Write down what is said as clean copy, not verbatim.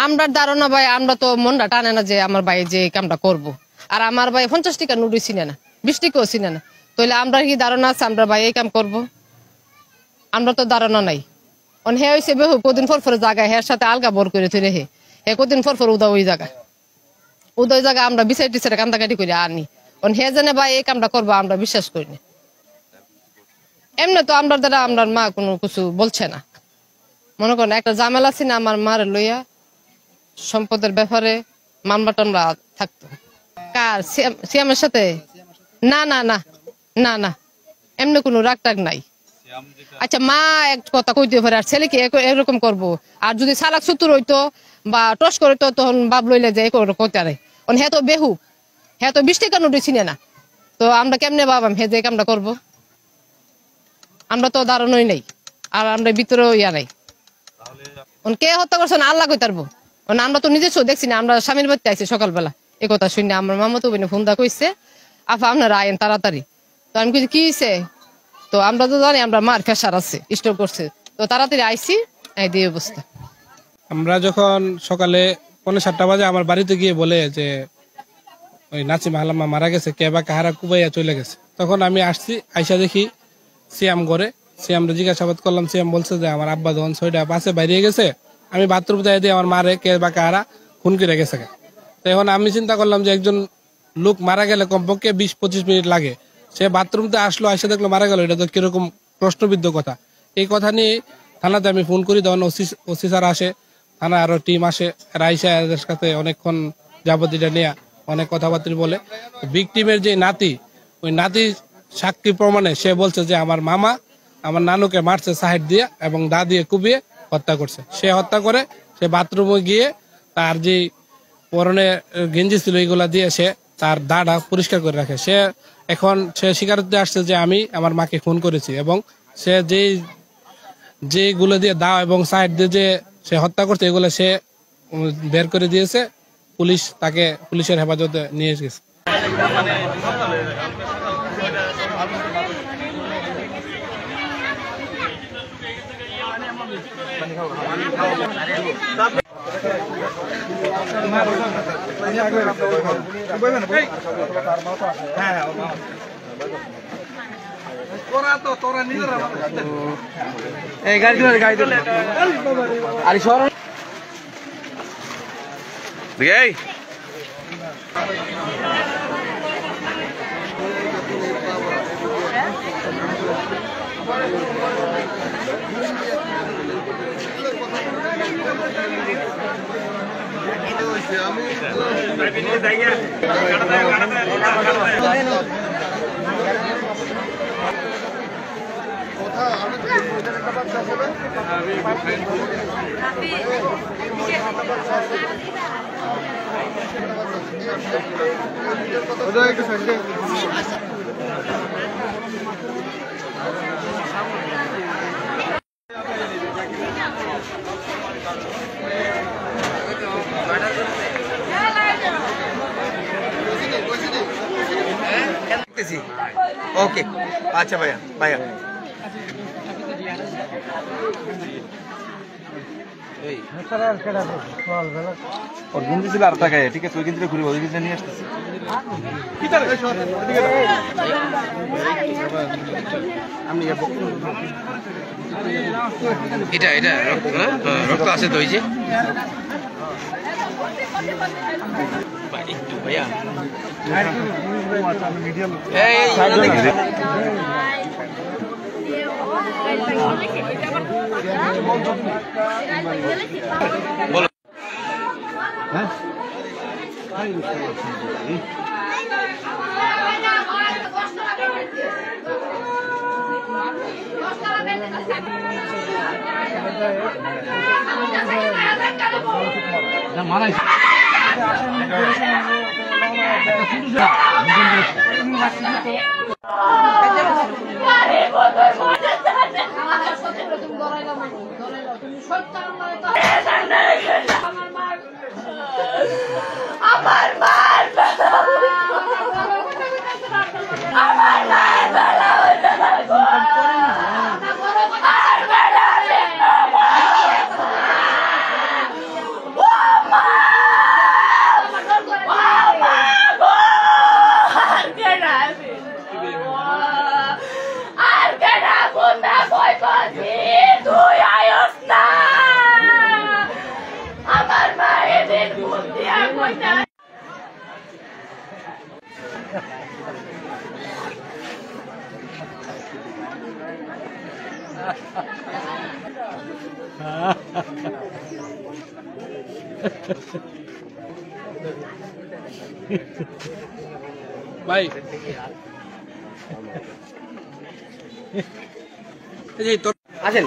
আমরা ধারণা ভাই, আমরা তো মনটা টানে না যে আমার ভাই যে কামটা করবো। আর আমার ভাই 50 টাকা নুডি চিনে না, 20 টাকাও চিনে না, তাহলে আমরা কি ধারণা আছে আমরা ভাই এই কাম করবো? আমরা তো ধারণা নাই। হে হয়েছে বহু কদিন পর জায়গায় হের সাথে আলগা বর করে থুলে হে কদিন পর উদা ওই জায়গায় ওই জায়গায় আমরা বিচার টিচারে কান্দাকাটি করে আনি। হে জানে ভাই এই কামটা করবো, আমরা বিশ্বাস করিনি। এমনি তো আমরা দ্বারা আমরা মা কোনো কিছু বলছে না। মনে করেন একটা ঝামেলা ছিল আমার মার লইয়া, সম্পদের ব্যাপারে মামলা টামলা থাকতো। কার সিয়ামের সাথে? না না না না না, এমনি কোনো রাগ টাগ নাই। আচ্ছা মা এক কথা কইতে পারে, আর ছেলে কি এরকম করবো? আর যদি সালাক সুতুর হইতো বা টস করে তো তখন বাপ লইলে যে কইতে আরে হে তো বেহু, হে তো 20 টাকা নোটি চিনে না, তো আমরা কেমনে ভাবাম হে যে কামটা করবো? আমরা তো ধারণই নেই, আর আমরা ভিতরে ইয়া নাই। কে হত্যা করছেন আল্লাহ কই তারবো। আমরা তো নিজে দেখছি না, আমরা স্বামীর বাড়িতে আইছি সকালবেলা। এই কথা শুনে আমার মামা তো ফোন দা কইছে আপা আপনারা আইন তাড়াতাড়ি। তো আমি কিছু কি হয়েছে, তো আমরা তো জানি আমরা মার প্রেশার আছে, স্ট্রোক করছে, তো তাড়াতাড়ি আইসি এই দিয়ে অবস্থা। আমরা যখন সকালে 7:30 বাজে আমার বাড়িতে গিয়ে বলে যে ওই নাচিমা হালাম্মা মারা গেছে, কে বা কাহারা কুবাইয়া চলে গেছে, তখন আমি আসছি, আইসা দেখি সিয়াম ঘরে। সিয়ামরে জিজ্ঞাসাবাদ করলাম, সিয়াম বলছে যে আমার আব্বা যখন 6টা 5-এ বাইরে গেছে, আমি বাথরুম যাই দিয়ে আমার মারে কে বা কাহারা খুন করে গেছে। তো এখন আমি চিন্তা করলাম যে একজন লোক মারা গেলে কমপক্ষে 20-25 মিনিট লাগে, সে বাথরুমতে আসলো, এসে দেখলো মারা গেল, এটা তো কিরকম প্রশ্নবিদ্ধ কথা। এই কথা নিয়ে থানাতে আমি ফোন করি, তখন ওসি স্যার আসে, থানা আরো টিম আসে, রাইসা এদের সাথে অনেকক্ষণ যাবতীয় নিয়ে অনেক কথাবার্তা বলে। ভিকটিমের যে নাতি, ওই নাতি সাক্ষী প্রমাণে সে বলছে যে আমার মামা আমার নানুকে মারছে সাইড দিয়ে এবং দা দিয়ে কুবিয়ে হত্যা করছে। সে হত্যা করে সে বাথরুমে গিয়ে তার যে পরনে গেঞ্জি ছিল এইগুলা দিয়ে সে তার দাটা পরিষ্কার করে রাখে। সে এখন সে স্বীকারোক্তি আসছে যে আমি আমার মাকে খুন করেছি, এবং সে যেগুলো দিয়ে দা এবং সাইড দিয়ে যে সে হত্যা করছে এগুলো সে বের করে দিয়েছে। পুলিশ তাকে পুলিশের হেফাজতে নিয়ে গেছে। ओके अच्छा भैया भैया और गंजी ছিল আর টাকা ঠিক আছে ওই গঞ্জিটা ঘুরে ওই গঞ্জিটা নিয়ে আসতেছি কি তার আমি এটা এটা রক্ত না রক্ত আছে তো এই যে একটু ভাইয়া এই বলো হ্যাঁ মারাই আমার মার আমার মার ভাই এই যে তোর আসেন